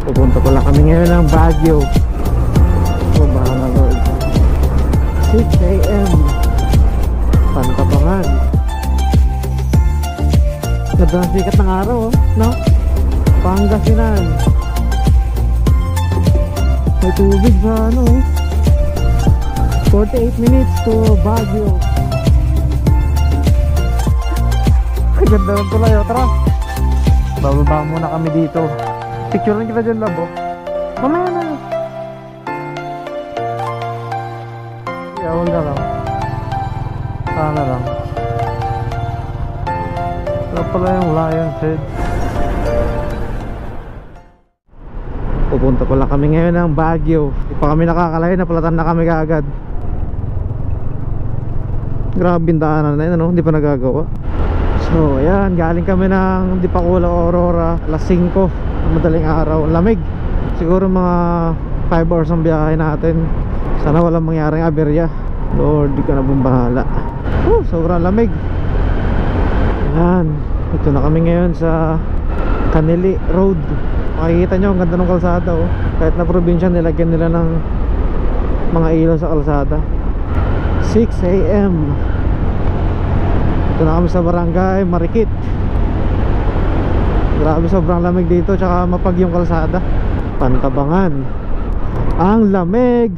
Pupunta pala kami ngayon ng Baguio. Baha na Lord. 6 AM Pantabangan. Ganda ng sikat ng araw, oh, no? Pangasinan. May tubig sa ano, 48 minutes to Baguio. Ganda ng tulay, oh. Tara, bababa muna kami dito. Picturean kita dyan, labo. Mamaya na. Yawal na lang. Sana lang. Wala pala yung Lion's Head. Pupunta pala kami ngayon ng Baguio. Hindi pa kami nakakalayo, napalatan na kami kaagad. Grabe yung daanan na yun, ano? Hindi pa nagagawa. So ayan, galing kami ng Dipakula, Aurora. Alas 5, madaling araw. Lamig. Siguro mga 5 hours ang biyahe natin. Sana walang mangyaring aberya. Lord, di ka na bumbahala. Sobrang lamig. Ayan, ito na kami ngayon sa Canili Road. Makikita nyo, ang ganda ng kalsada, oh. Kahit na probinsya, nilagyan nila ng mga ilaw sa kalsada. 6 AM. Ito na kami sa Barangay Marikit. Grabe, sobrang lamig dito. Tsaka mapag yung kalsada. Pantabangan. Ang lamig.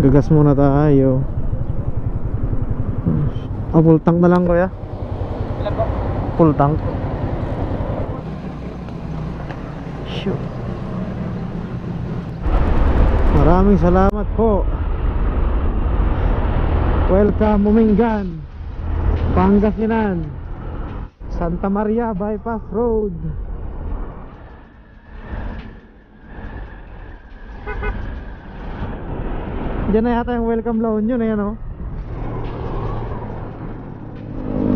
Gagas muna tayo. Full tank na lang, kuya. Ilan po? Full tank. Shoot. Maraming salamat po. Welcome Mumingan, Pangasinan, Santa Maria Bypass Road. Diyan na yata yung welcome lawn yun, ayan, oh.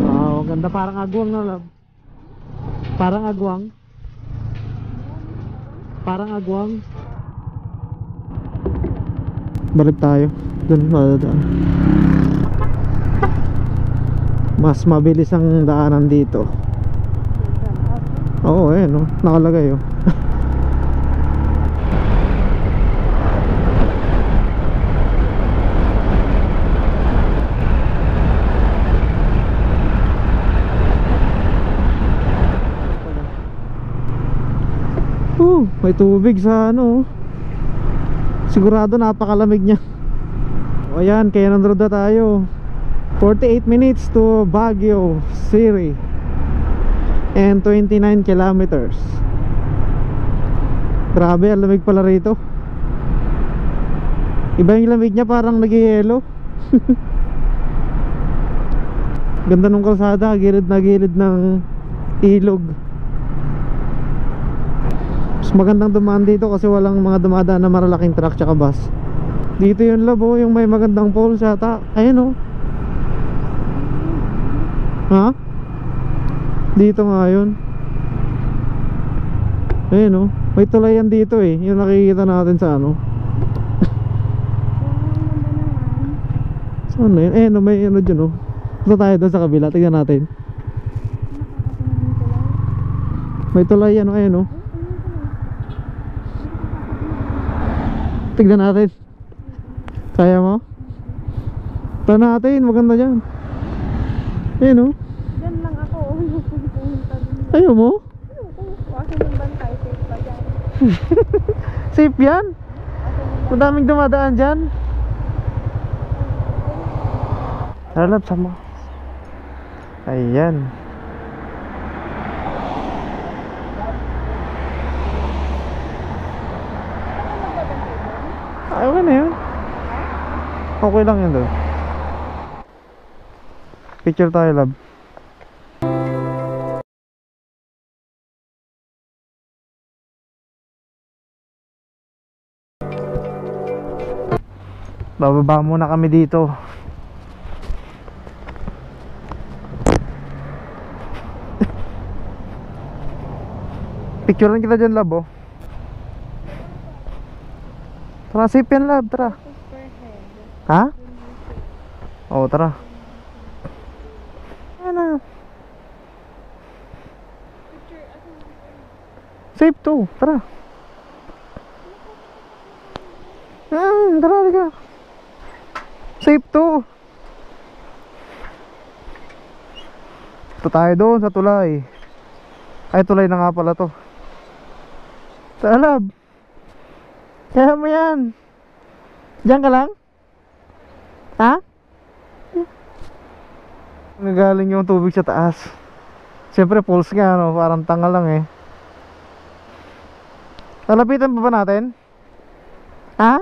Wow, ganda, parang agwang na lang. Parang agwang. Parang agwang. Balik tayo. Doon madadaan. Mas mabilis ang daanan dito. Oo, ayan, oh. Nakalagay, oh. May tubig sa ano. Sigurado napakalamig niya. O ayan, kaya nandun na tayo. 48 minutes to Baguio City and 29 kilometers. Grabe, ang lamig pala rito. Iba yung lamig niya, parang nag-yelo. Ganda ng kalsada, gilid na gilid ng ilog. Magandang dumaan dito kasi walang mga dumadaan na malalaking truck tsaka bus. Dito yung labo, yung may magandang poles yata. Ayun, oh. Ha? Dito nga yun. Ayun, oh. May tulayan dito, eh. Yung nakikita natin sa ano. Saan na yun? Eh, no, may ano dyan, oh. Punta tayo doon sa kabila, tignan natin. May tulay yan, ayun oh. Tignan natin. Kaya mo? Tignan natin, maganda dyan. Ayun oh. Diyan lang ako. Ayaw mo? Kasi yung bantay, safe pa dyan. Safe yan? Madaming dumadaan dyan. Tara lab, sama. Ayan. Okay na yun. Okay lang yun doon. Picture tayo lab. Bababa muna kami dito. Picturean kita dyan lab oh. Tara, safe yan lab, tara. Ha? Oo, tara. Ano? Safe to, tara. Tara, tara. Safe to. Ito tayo doon sa tulay. Ay, tulay na nga pala to. Tara lab. Kaya mo yan. Diyan ka lang? Ha? Nagaling yung tubig sa taas. Siyempre pulse nga no, parang tanga lang eh. Lalapitan pa ba natin? Ha?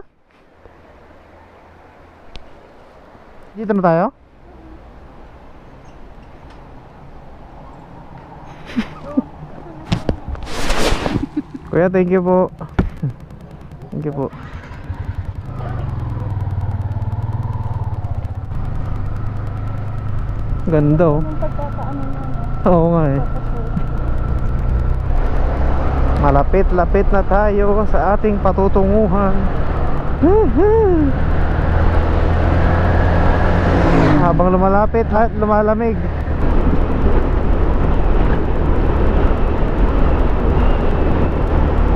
Dito na tayo? Kuya, thank you po. Thank you po. Ganda oh. Yung pagkakaano na. Oo nga eh. Malapit-lapit na tayo sa ating patutunguhan. Habang lumalapit at lumalamig.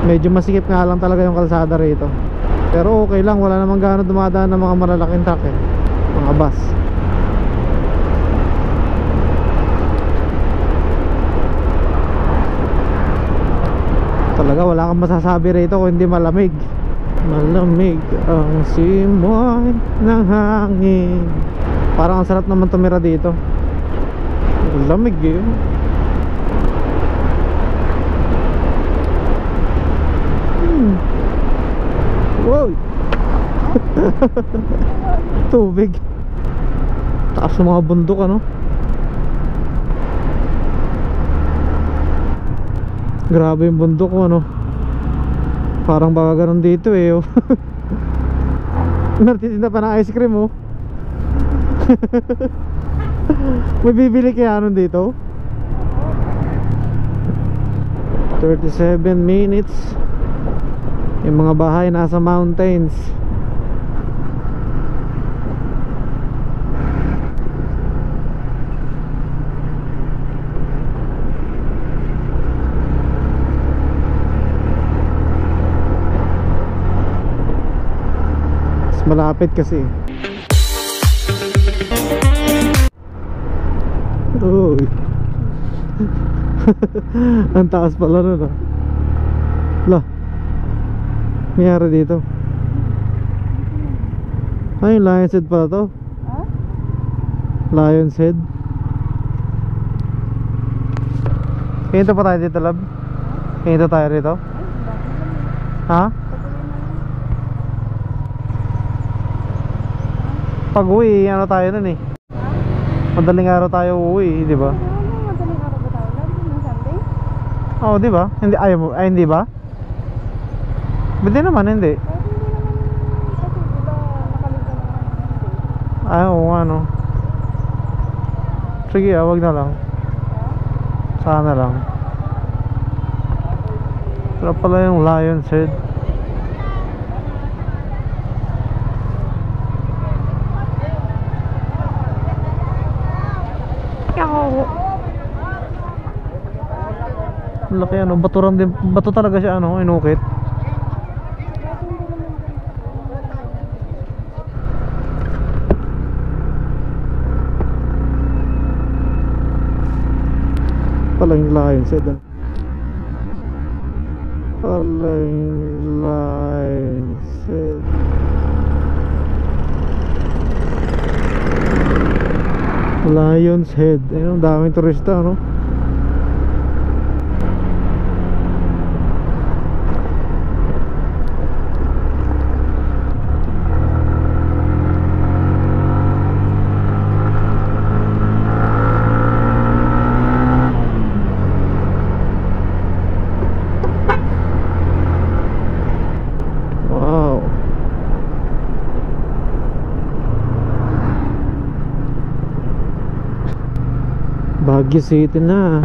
Medyo masikip nga lang talaga yung kalsada rito. Pero okay lang, wala namang gaano dumadaan ng mga malalaking truck eh. Mga bus. Talaga wala kang masasabi rito kung hindi malamig. Malamig ang simoy ng hangin. Parang ang sarap naman tumira dito. Lamig eh. Wow. Tubig. Taas ng mga bundok ano. Grabe yung bundok ko ano. Parang baka ganun dito eh oh. Natitinda pa ng ice cream oh. May bibili kaya nun dito? 37 minutes. Yung mga bahay nasa mountains. Mas malapit kasi. Uy. Ang taas pala nun ah. Lah, mayroon dito. Ay, Lion's Head pala to. Ha? Lion's Head. Hinto pa tayo dito, lab. Hinto tayo rito. Ha? Pag uwi, ano tayo nun eh. Madaling araw tayo uuwi, di ba? Madaling araw ba tayo? Lagi ng Sunday? Oo, di ba? Hindi, ayaw mo, ay hindi ba? Hindi naman, hindi. Kahit hindi naman, kasi diba nakalimutan naman ng Sunday. Ay, oo nga no. Sige, wag na lang. Sana lang. Wala pala yung Lion's Head. Ang laki ano, baturan din, bato talaga siya ano, inukit. Palang Lion's Head. Palang Lion's Head. Lion's Head. Ayun, ang daming turista, no? Wow. Baguio City na.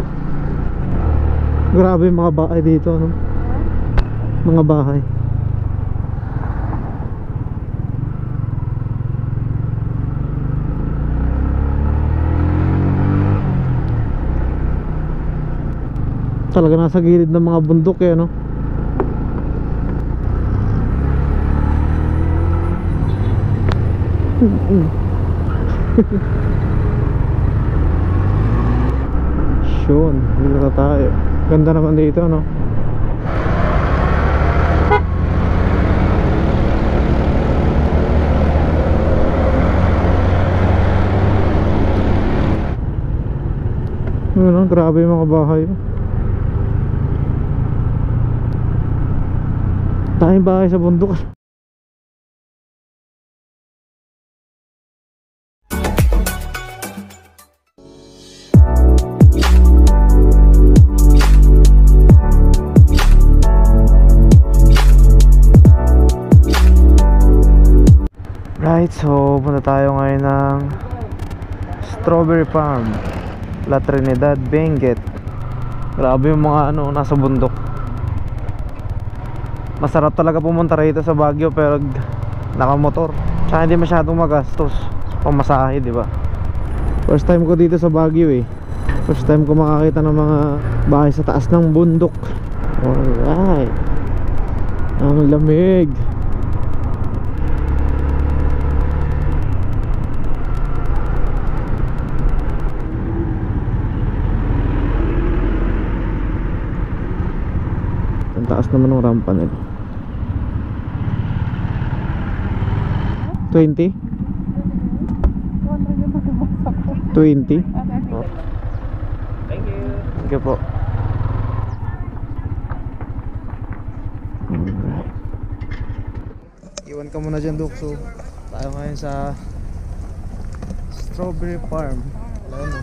Grabe yung mga bahay dito, no? Mga bahay. Talaga nasa gilid ng mga bundok eh, no? Yun, dito na tayo. Ganda naman dito, no? Yun, no? Grabe yung mga bahay. Tayong bahay sa bundok. Right, so punta tayo ngayon ng Strawberry Farm, La Trinidad, Benguet. Grabe yung mga ano, nasa bundok. Masarap talaga pumunta rito sa Baguio pero nakamotor. Tsaka hindi masyadong magastos pamasahe, di ba? First time ko dito sa Baguio eh. First time ko makakita ng mga bahay sa taas ng bundok. Alright. Ang lamig. Ang taas naman ng rampa nila. 20? 20? Oh. Thank you. Thank you po. Alright. Iwan ka muna dyan, Duk. So, tayo ngayon sa Strawberry Farm. Alam mo.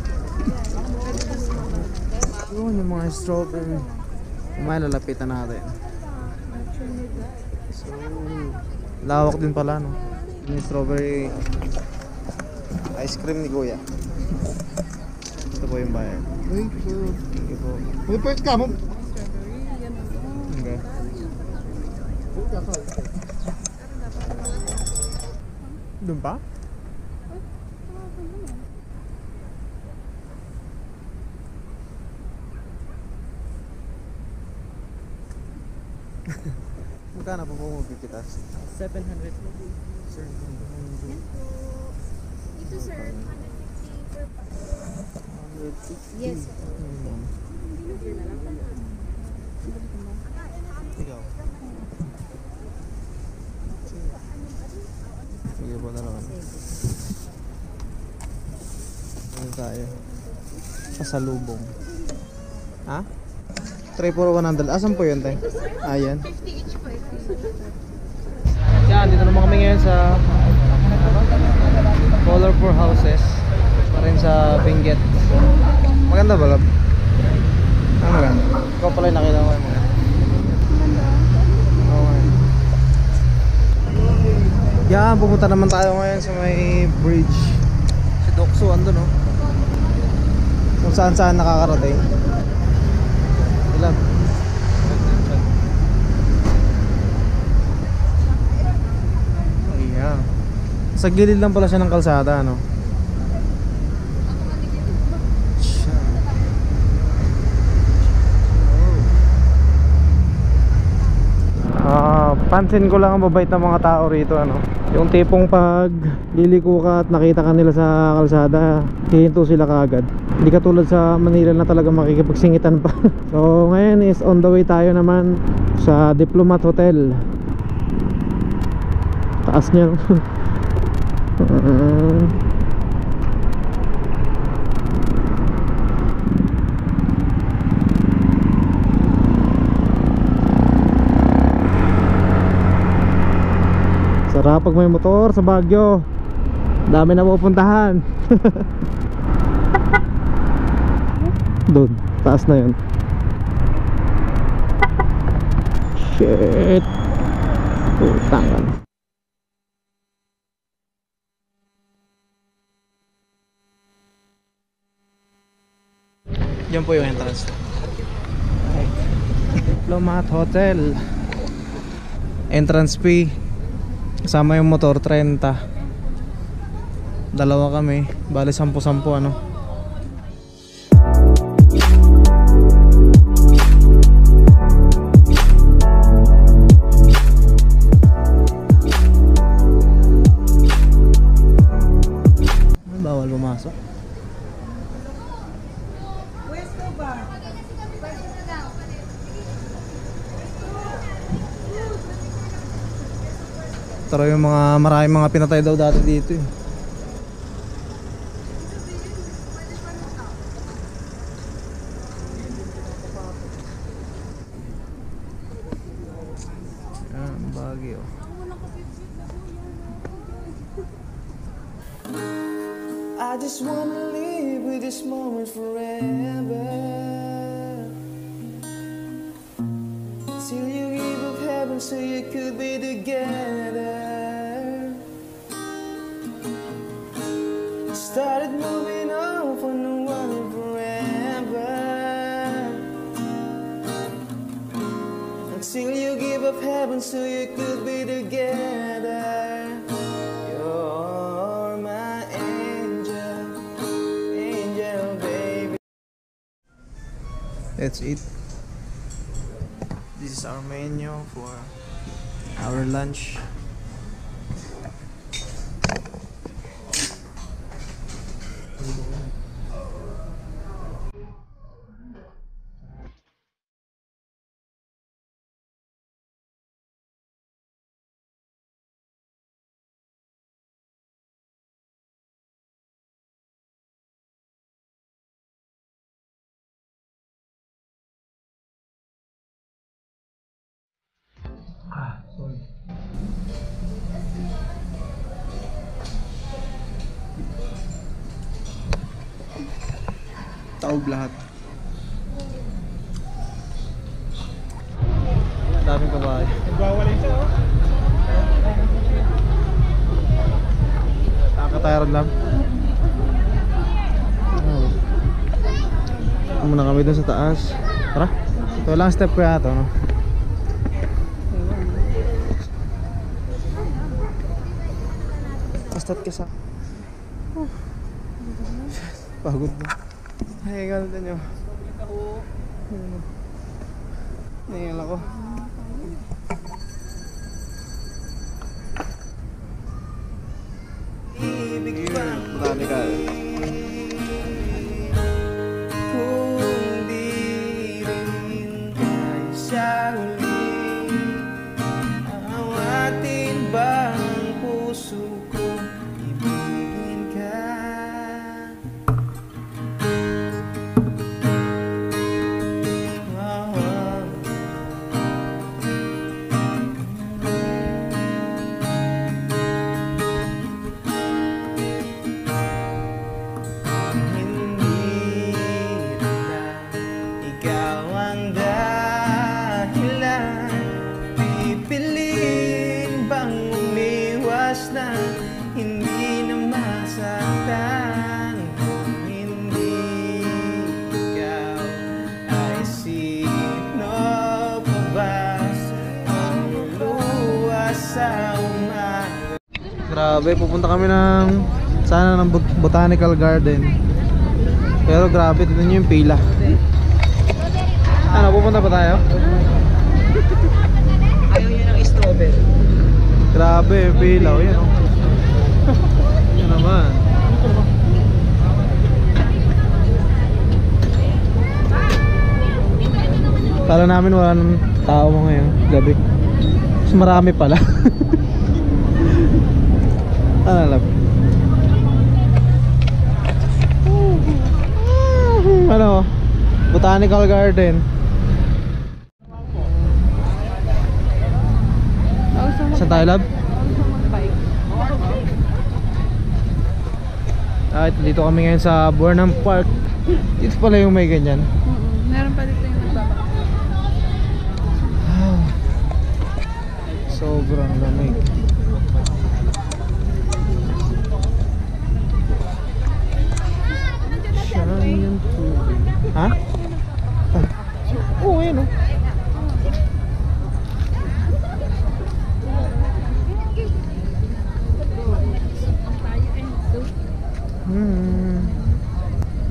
Yun yung mga strawberry. Kumain, lalapitan natin. So, lawak din pala, no? Yung strawberry ice cream ni Kuya. Ito po yung bayan. Thank you. Thank you po. May first ka mo. Okay. Doon pa? Magkano po po magpipitas? 700. Sir, Ito sir, 150 per pack. Yes. Ikaw. Sige po na naman. Ano tayo? Pasalubong. Ha? Try for 100. Asan po yun, tay? Ayan. 50 each po. Yan, dito naman kami ngayon sa Colorful Houses pa rin sa Benguet. Maganda ba, love? Ah, maganda. Ikaw pala yung nakita ko yung mga. Okay. Yan, pumunta naman tayo ngayon sa may bridge. Si Dokso, ando no? Kung saan saan nakakarating. Ilan? Ayan. Sa gilid lang pala siya ng kalsada, no? napansin ko lang ang mabait ng mga tao rito, ano. Yung tipong pag liliko ka at nakita ka nila sa kalsada, hihinto sila kaagad. Hindi katulad sa Manila na talaga makikipagsingitan pa. So ngayon is on the way tayo naman sa Diplomat Hotel. Taas niya. Sarap pag may motor sa Baguio. Dami na pupuntahan. Doon, taas na yun. Shit. Tangan. Yan po yung entrance. Diplomat Hotel. Entrance fee kasama yung motor 30. Dalawa kami, bali 10-10 ano. Bawal pumasok. Pero yung mga maraming mga pinatay daw dati dito eh. Yan, Baguio. I just wanna live with this moment forever. Till you give up heaven so you could be together. Started moving on for no one forever. Until you give up heaven so you could be together. You're my angel, angel baby. That's it. This is our menu for our lunch. Sorry. Taob lahat. Daming kabayo. Nagwawalay siya, oh. Nakakatayaran lang. Muna kami dun sa taas. Tara. Ito lang step ko yata, no? Basta't ka sa... Pagod na. Ay, gano'n nyo. Nahingal ako. Dami ka. Kung di rin tayo sa huli, awatin ba ang puso ko, ibigin ka? Grabe, pupunta kami ng sana ng Botanical Garden. Pero grabe, tignan nyo yung pila. Ano, pupunta pa tayo? Ayaw nyo ng strawberry. Grabe, pilaw yan oh. Yan naman. Kala namin wala nang tao mo ngayon, gabi. Mas marami pala. Ano alam? Ano? Botanical Garden. Saan tayo, lab? Dito kami ngayon sa Burnham Park. Dito pala yung may ganyan. Meron pa dito yung nagbaba. Sobrang lamig. Giant tubig. Ha? Oo, yun o.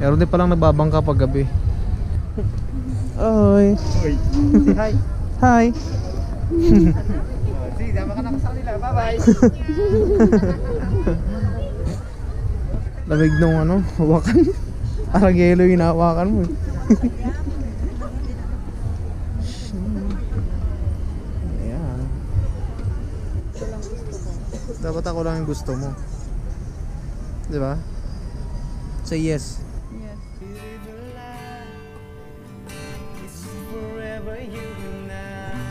Meron din palang nagbabangka pag gabi. Oy. Oy. Hi. Hi. Sige, dama ka na sa kanila. Bye-bye. Lamig nung ano, hawakan. Parang yelo yung hinahawakan mo. Ayan. Dapat ako lang yung gusto mo. Di ba? Say yes. Forever you and I.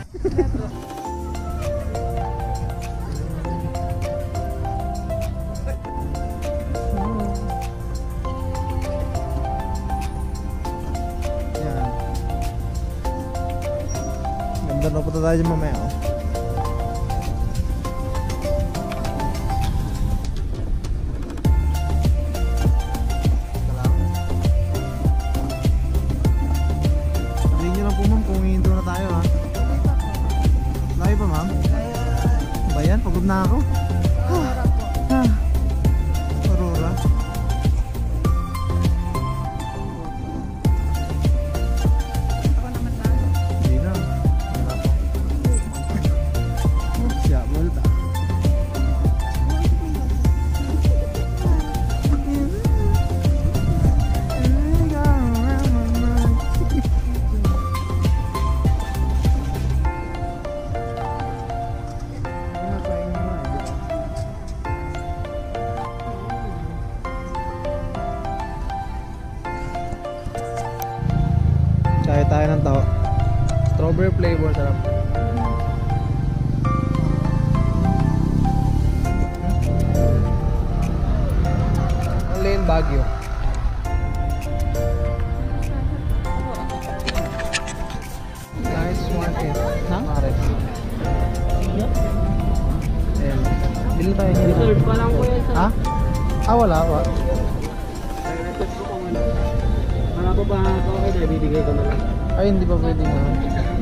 Ayan. Ganda na, punta tayo dyan mamaya oh. Sabihin nyo lang po ma'am kung hihinto na tayo ha. Layo pa ma'am? Ba yan? Pagod na ako. Aurora. Hindi na. Wala pa. Siya, multa. Kaya tayo ng tao. Strawberry flavor, sarap. Ang lane Baguio. Nice one is Mares. Ayan. Bili tayo niya. Reserve pa lang ko yan sa... Ha? Ah, wala. Reserve ko kung ano. Mga pa ba ako okay na, bibigay ko na lang. Ay, hindi pa pwede na.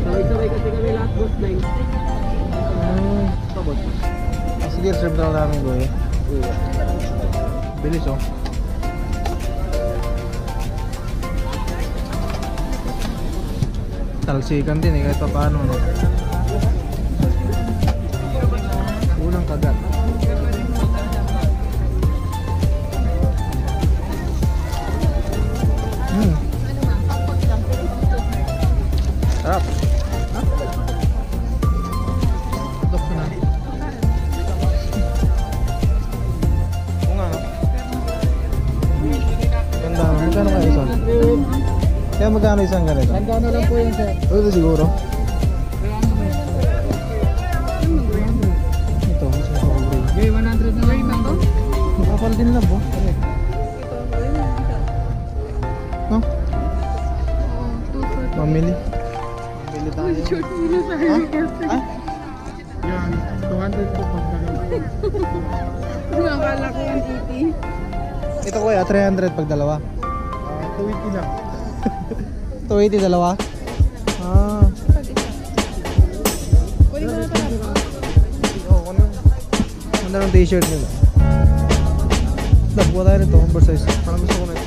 Sabay-sabay kasi kami lahat boss 9. Pa boss. Sige, reserve na lang namin go eh. Bilis oh. Talsikan din eh, kahit pa paano no. Unang kagat. Sarap. Tok na. Oo nga no. Ganda. Magkano kaya isang? Kaya magkano isang ganito? Magkano lang po yun sir? O ito siguro. Ito, mas makulay. Okay, 100 na lang ito. Makapal din lang po. No? Mamili. Mamili tayo. Ha? Ah? Yan, 200 po pagkagawa. Akala ko 180. Ito kuya, 300 pag dalawa. 280 lang. 280 dalawa? Ah. Kunin ko na pala. Oo, ano? Ganda ng t-shirt nila. Nabuha tayo nito, oversize. Parang gusto ko na